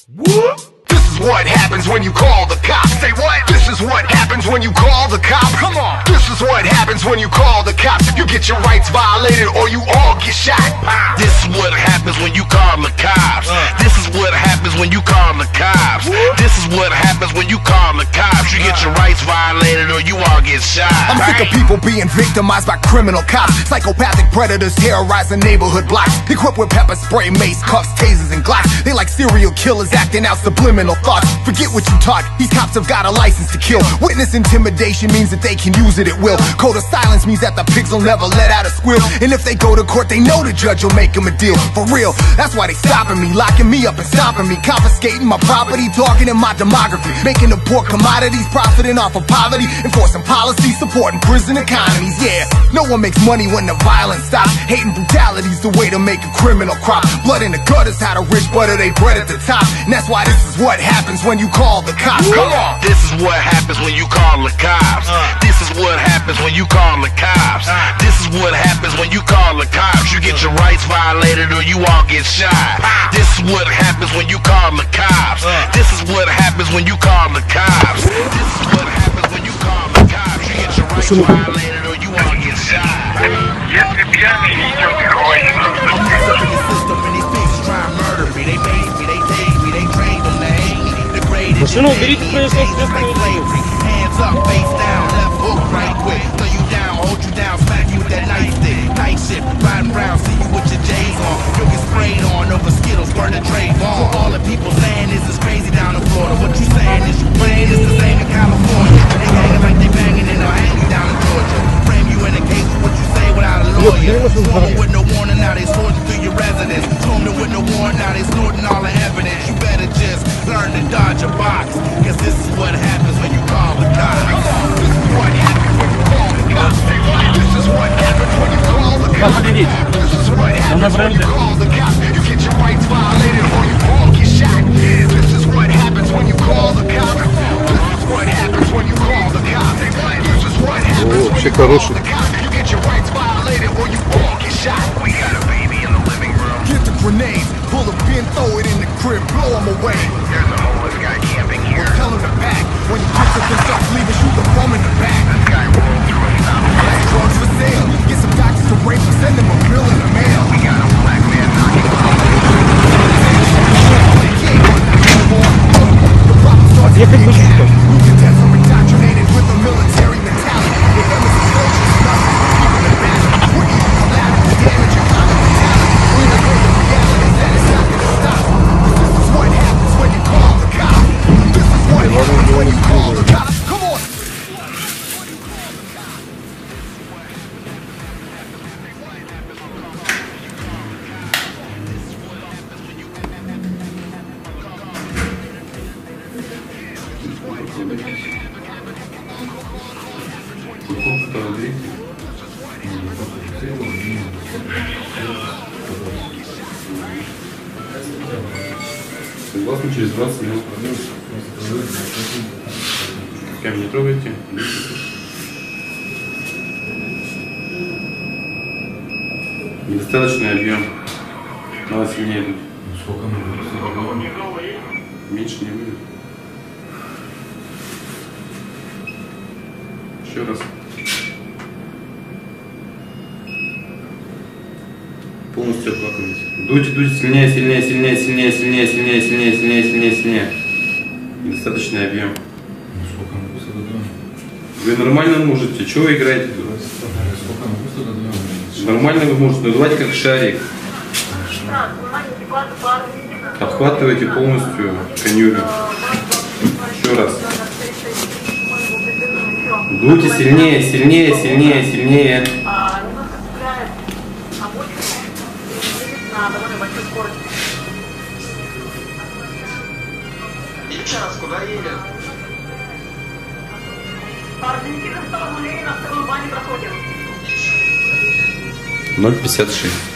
This is what happens when you call the cops. Say what? This is what happens when you call the cops. Come on. This is what happens when you call the cops. You get your rights violated or you all get shot. This is what happens when you call the cops. This is what happens when you call the cops. This is what happens when you call the cops. You get your rights violated or you all get shot. I'm sick of people being victimized by criminal cops. Psychopathic predators terrorizing neighborhood blocks. Equipped with pepper spray, mace, cuffs, tasers, and glocks. They like serial killers acting out subliminal thoughts. Forget what you taught. These cops have got a license to kill. Witness intimidation means that they can use it at will. Code of silence means that the pigs will never let out a squeal. And if they go to court, they know the judge will make them a deal. For real, that's why they stopping me, locking me up and stomping me, confiscating my property, targeting my demography, making the poor commodities, profiting off of poverty, enforcing policies, supporting prison economies. Yeah, no one makes money when the violence stops. Hate and brutality's the way to make a criminal crop. Blood in the gutters, how the rich butter they bread at the top. And that's why this is what happens when you call the cops. Come on. This is what happens when you call the cops. This is what happens when you call the cops. This is what happens when you call the cops. You get your rights violated or you all get shot. This is what happens when you call the cops. This is what happens when you call the cops. This is what happens when you call the cops. You get your rights violated or you all get shot. Если пьяный идет и хватит. Машину уберите, конечно, learn to dodge a box, cause this is what happens when you call the cops. This is what happens when you call the cops. This is what happens when you call the cops. This is what happens when you call the cops. You get your rights violated or you all get shot. This is what happens when you call the cops. This is what happens when you call the cops. This is what happens when you call the cops. You get your rights violated or you all get shot. We got a baby in the living room. Get the grenades, pull a pin, throw it in the crib, blow them away. There's a homeless guy camping here. Well, tell him to back. When he gets up and starts leaving, shoot the bum in the back. This guy rolled through a stop. Drugs for sale. Get some doctors to rape and send them a bill in the mail. We got a black man knocking on the door. The problem starts with the kid. Who contends are indoctrinated with a military mentality. The image of soldiers is nothing. Keeping it back. We're even allowed to damage your common mentality. We know the reality that it's not gonna stop. This is what happens when you call the cops. This is what happens when you call the cops. Come on. Согласно, через 20 минут. Камень не трогайте. Недостаточный объем. Надо сильнее дуть. Сколько мы? Меньше не будет. Еще раз. Полностью обвакивайте. Дуйте, дуйте сильнее, сильнее, сильнее, сильнее, сильнее, сильнее, сильнее, сильнее, сильнее, сильнее. Недостаточный объем. Сколько мы высоко даем? Вы нормально можете? Чего вы играете тут? Сколько мы высоко даем? Нормально вы можете, надувайте как шарик. Обхватывайте полностью конюлю. Еще раз. Дуйте сильнее, сильнее, сильнее, сильнее. Сейчас, куда едет? Орденский на втором Ленина, вторую баню проходим. 0,56.